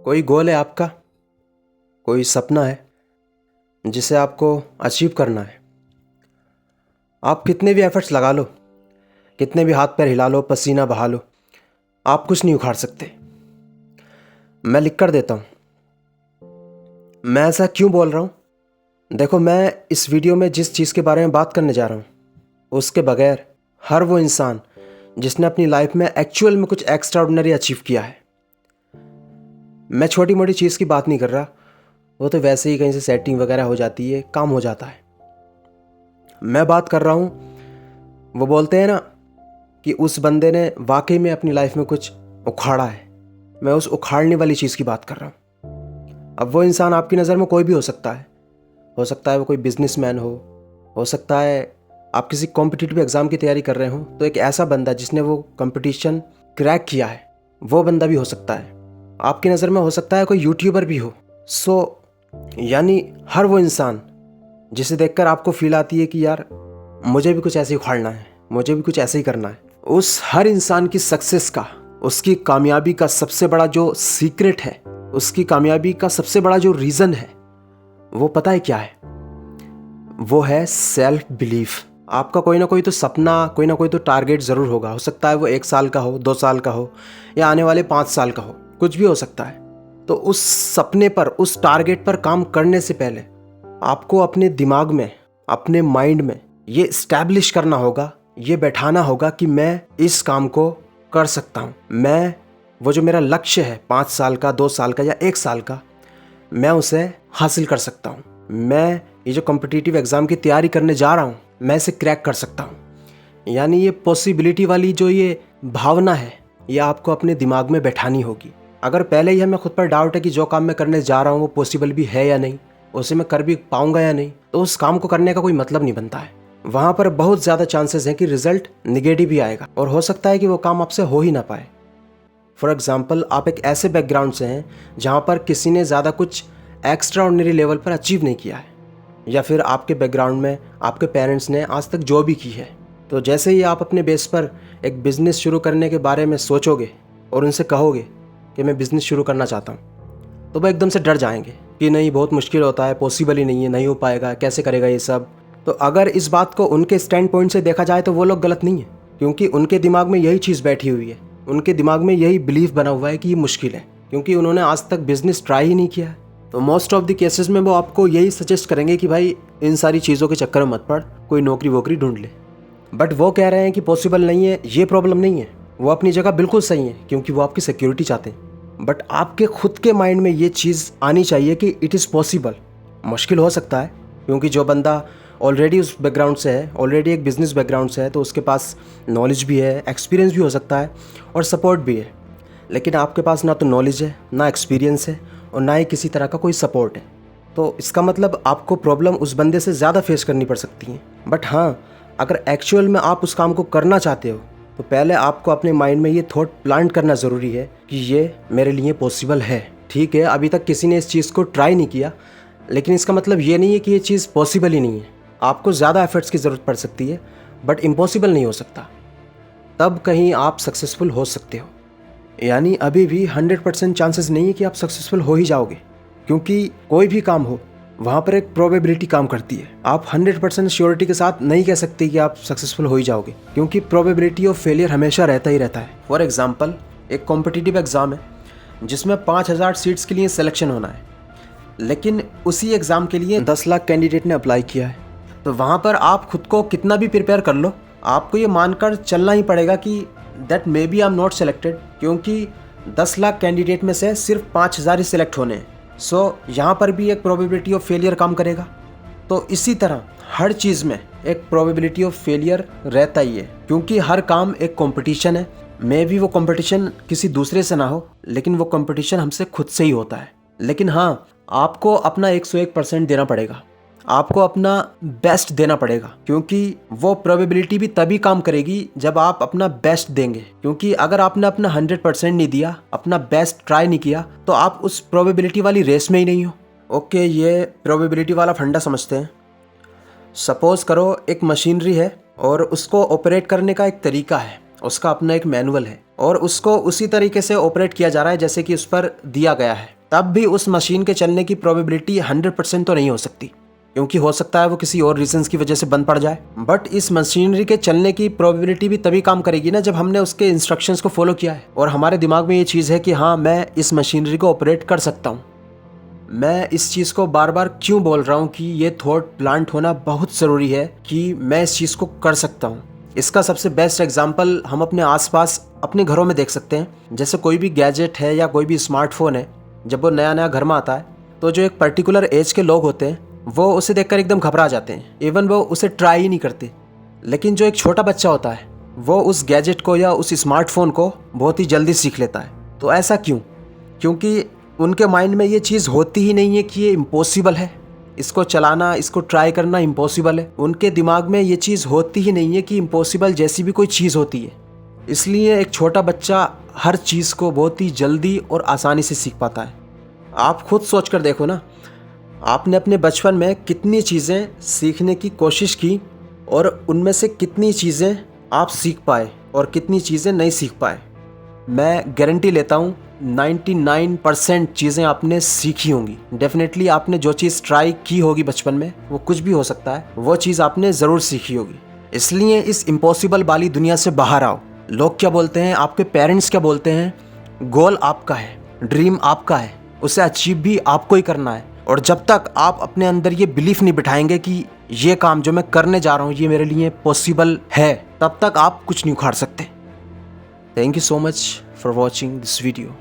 कोई गोल है आपका, कोई सपना है जिसे आपको अचीव करना है। आप कितने भी एफर्ट्स लगा लो, कितने भी हाथ पैर हिला लो, पसीना बहा लो, आप कुछ नहीं उखाड़ सकते। मैं लिख कर देता हूँ। मैं ऐसा क्यों बोल रहा हूँ? देखो, मैं इस वीडियो में जिस चीज़ के बारे में बात करने जा रहा हूँ उसके बगैर हर वो इंसान जिसने अपनी लाइफ में एक्चुअल में कुछ एक्स्ट्रा ऑर्डिनरी अचीव किया है। मैं छोटी मोटी चीज़ की बात नहीं कर रहा, वो तो वैसे ही कहीं से सेटिंग वगैरह हो जाती है, काम हो जाता है। मैं बात कर रहा हूँ, वो बोलते हैं ना कि उस बंदे ने वाकई में अपनी लाइफ में कुछ उखाड़ा है। मैं उस उखाड़ने वाली चीज़ की बात कर रहा हूँ। अब वो इंसान आपकी नज़र में कोई भी हो सकता है वो कोई बिजनेसमैन हो सकता है आप किसी कॉम्पिटिटिव एग्ज़ाम की तैयारी कर रहे हो तो एक ऐसा बंदा जिसने वो कंपटीशन क्रैक किया है वो बंदा भी हो सकता है। आपकी नज़र में हो सकता है कोई यूट्यूबर भी हो। यानी हर वो इंसान जिसे देखकर आपको फील आती है कि यार मुझे भी कुछ ऐसे ही उखाड़ना है, मुझे भी कुछ ऐसे ही करना है। उस हर इंसान की सक्सेस का, उसकी कामयाबी का सबसे बड़ा जो सीक्रेट है, उसकी कामयाबी का सबसे बड़ा जो रीज़न है, वो पता है क्या है? वो है सेल्फ बिलीफ। आपका कोई ना कोई तो सपना, कोई ना कोई तो टारगेट ज़रूर होगा। हो सकता है वो 1 साल का हो, 2 साल का हो, या आने वाले 5 साल का हो, कुछ भी हो सकता है। तो उस सपने पर, उस टारगेट पर काम करने से पहले आपको अपने दिमाग में, अपने माइंड में ये इस्टेब्लिश करना होगा, ये बैठाना होगा कि मैं इस काम को कर सकता हूँ। मैं वो जो मेरा लक्ष्य है 5 साल का, 2 साल का या 1 साल का, मैं उसे हासिल कर सकता हूँ। मैं ये जो कॉम्पिटिटिव एग्ज़ाम की तैयारी करने जा रहा हूँ, मैं इसे क्रैक कर सकता हूँ। यानी ये पॉसिबिलिटी वाली जो ये भावना है, ये आपको अपने दिमाग में बैठानी होगी। अगर पहले ही हमें खुद पर डाउट है कि जो काम मैं करने जा रहा हूँ वो पॉसिबल भी है या नहीं, उसे मैं कर भी पाऊंगा या नहीं, तो उस काम को करने का कोई मतलब नहीं बनता है। वहाँ पर बहुत ज़्यादा चांसेस हैं कि रिजल्ट निगेटिव ही आएगा और हो सकता है कि वो काम आपसे हो ही ना पाए। फॉर एग्जाम्पल, आप एक ऐसे बैकग्राउंड से हैं जहाँ पर किसी ने ज़्यादा कुछ एक्स्ट्रा ऑर्डिनरी लेवल पर अचीव नहीं किया है, या फिर आपके बैकग्राउंड में आपके पेरेंट्स ने आज तक जो भी की है। तो जैसे ही आप अपने बेस पर एक बिज़नेस शुरू करने के बारे में सोचोगे और उनसे कहोगे कि मैं बिज़नेस शुरू करना चाहता हूँ, तो वो एकदम से डर जाएंगे कि नहीं, बहुत मुश्किल होता है, पॉसिबल ही नहीं है, नहीं हो पाएगा, कैसे करेगा ये सब। तो अगर इस बात को उनके स्टैंड पॉइंट से देखा जाए तो वो लोग गलत नहीं है, क्योंकि उनके दिमाग में यही चीज़ बैठी हुई है, उनके दिमाग में यही बिलीफ बना हुआ है कि ये मुश्किल है, क्योंकि उन्होंने आज तक बिज़नेस ट्राई ही नहीं किया है। तो मोस्ट ऑफ द केसेस में वो आपको यही सजेस्ट करेंगे कि भाई इन सारी चीज़ों के चक्कर में मत पड़, कोई नौकरी वोकरी ढूंढ ले। बट वो कह रहे हैं कि पॉसिबल नहीं है, ये प्रॉब्लम नहीं है। वो अपनी जगह बिल्कुल सही है, क्योंकि वो आपकी सिक्योरिटी चाहते हैं। बट आपके खुद के माइंड में ये चीज़ आनी चाहिए कि इट इज़ पॉसिबल। मुश्किल हो सकता है, क्योंकि जो बंदा ऑलरेडी उस बैकग्राउंड से है, ऑलरेडी एक बिज़नेस बैकग्राउंड से है, तो उसके पास नॉलेज भी है, एक्सपीरियंस भी हो सकता है और सपोर्ट भी है। लेकिन आपके पास ना तो नॉलेज है, ना एक्सपीरियंस है और ना ही किसी तरह का कोई सपोर्ट है। तो इसका मतलब आपको प्रॉब्लम उस बंदे से ज़्यादा फेस करनी पड़ सकती है। बट हाँ, अगर एक्चुअल में आप उस काम को करना चाहते हो तो पहले आपको अपने माइंड में ये थॉट प्लांट करना ज़रूरी है कि ये मेरे लिए पॉसिबल है। ठीक है, अभी तक किसी ने इस चीज़ को ट्राई नहीं किया, लेकिन इसका मतलब ये नहीं है कि ये चीज़ पॉसिबल ही नहीं है। आपको ज़्यादा एफर्ट्स की ज़रूरत पड़ सकती है, बट इम्पॉसिबल नहीं हो सकता। तब कहीं आप सक्सेसफुल हो सकते हो। यानी अभी भी 100% चांसेस नहीं है कि आप सक्सेसफुल हो ही जाओगे, क्योंकि कोई भी काम हो वहाँ पर एक प्रोबेबिलिटी काम करती है। आप 100% श्योरिटी के साथ नहीं कह सकते कि आप सक्सेसफुल हो ही जाओगे, क्योंकि प्रोबेबिलिटी ऑफ फेलियर हमेशा रहता ही रहता है। फॉर एग्जांपल, एक कॉम्पिटिटिव एग्ज़ाम है जिसमें 5000 सीट्स के लिए सिलेक्शन होना है, लेकिन उसी एग्ज़ाम के लिए 10 लाख कैंडिडेट ने अप्लाई किया है। तो वहाँ पर आप खुद को कितना भी प्रिपेयर कर लो, आपको ये मानकर चलना ही पड़ेगा कि that may be I am not selected, क्योंकि 10 लाख कैंडिडेट में से सिर्फ 5000 ही सिलेक्ट होने हैं। यहाँ पर भी एक प्रोबेबिलिटी ऑफ फेलियर काम करेगा। तो इसी तरह हर चीज़ में एक प्रोबेबिलिटी ऑफ फेलियर रहता ही है, क्योंकि हर काम एक कंपटीशन है। मे भी वो कंपटीशन किसी दूसरे से ना हो, लेकिन वो कंपटीशन हमसे खुद से ही होता है। लेकिन हाँ, आपको अपना 101% देना पड़ेगा, आपको अपना बेस्ट देना पड़ेगा, क्योंकि वो प्रोबेबिलिटी भी तभी काम करेगी जब आप अपना बेस्ट देंगे। क्योंकि अगर आपने अपना 100% नहीं दिया, अपना बेस्ट ट्राई नहीं किया, तो आप उस प्रोबेबिलिटी वाली रेस में ही नहीं हो। ओके, ये प्रोबेबिलिटी वाला फंडा समझते हैं। सपोज करो एक मशीनरी है और उसको ऑपरेट करने का एक तरीका है, उसका अपना एक मैनुअल है और उसको उसी तरीके से ऑपरेट किया जा रहा है जैसे कि उस पर दिया गया है। तब भी उस मशीन के चलने की प्रोबेबिलिटी 100% तो नहीं हो सकती, क्योंकि हो सकता है वो किसी और रीजंस की वजह से बंद पड़ जाए। बट इस मशीनरी के चलने की प्रोबेबिलिटी भी तभी काम करेगी ना जब हमने उसके इंस्ट्रक्शंस को फॉलो किया है और हमारे दिमाग में ये चीज़ है कि हाँ, मैं इस मशीनरी को ऑपरेट कर सकता हूँ। मैं इस चीज़ को बार बार क्यों बोल रहा हूँ कि ये थॉट प्लांट होना बहुत ज़रूरी है कि मैं इस चीज़ को कर सकता हूँ। इसका सबसे बेस्ट एग्जाम्पल हम अपने आसपास अपने घरों में देख सकते हैं। जैसे कोई भी गैजेट है या कोई भी स्मार्टफोन है, जब वो नया नया घर में आता है तो जो एक पर्टिकुलर एज के लोग होते हैं वो उसे देखकर एकदम घबरा जाते हैं, इवन वो उसे ट्राई ही नहीं करते। लेकिन जो एक छोटा बच्चा होता है वो उस गैजेट को या उस स्मार्टफोन को बहुत ही जल्दी सीख लेता है। तो ऐसा क्यों? क्योंकि उनके माइंड में ये चीज़ होती ही नहीं है कि ये इम्पॉसिबल है, इसको चलाना, इसको ट्राई करना इम्पॉसिबल है। उनके दिमाग में ये चीज़ होती ही नहीं है कि इम्पॉसिबल जैसी भी कोई चीज़ होती है। इसलिए एक छोटा बच्चा हर चीज़ को बहुत ही जल्दी और आसानी से सीख पाता है। आप खुद सोच कर देखो ना, आपने अपने बचपन में कितनी चीज़ें सीखने की कोशिश की और उनमें से कितनी चीज़ें आप सीख पाए और कितनी चीज़ें नहीं सीख पाए। मैं गारंटी लेता हूँ 99% चीज़ें आपने सीखी होंगी। डेफिनेटली आपने जो चीज़ ट्राई की होगी बचपन में, वो कुछ भी हो सकता है, वो चीज़ आपने ज़रूर सीखी होगी। इसलिए इस इम्पॉसिबल वाली दुनिया से बाहर आओ। लोग क्या बोलते हैं, आपके पेरेंट्स क्या बोलते हैं, गोल आपका है, ड्रीम आपका है, उसे अचीव भी आपको ही करना है। और जब तक आप अपने अंदर ये बिलीफ नहीं बिठाएंगे कि ये काम जो मैं करने जा रहा हूँ ये मेरे लिए पॉसिबल है, तब तक आप कुछ नहीं उखाड़ सकते। Thank you so much for watching this video.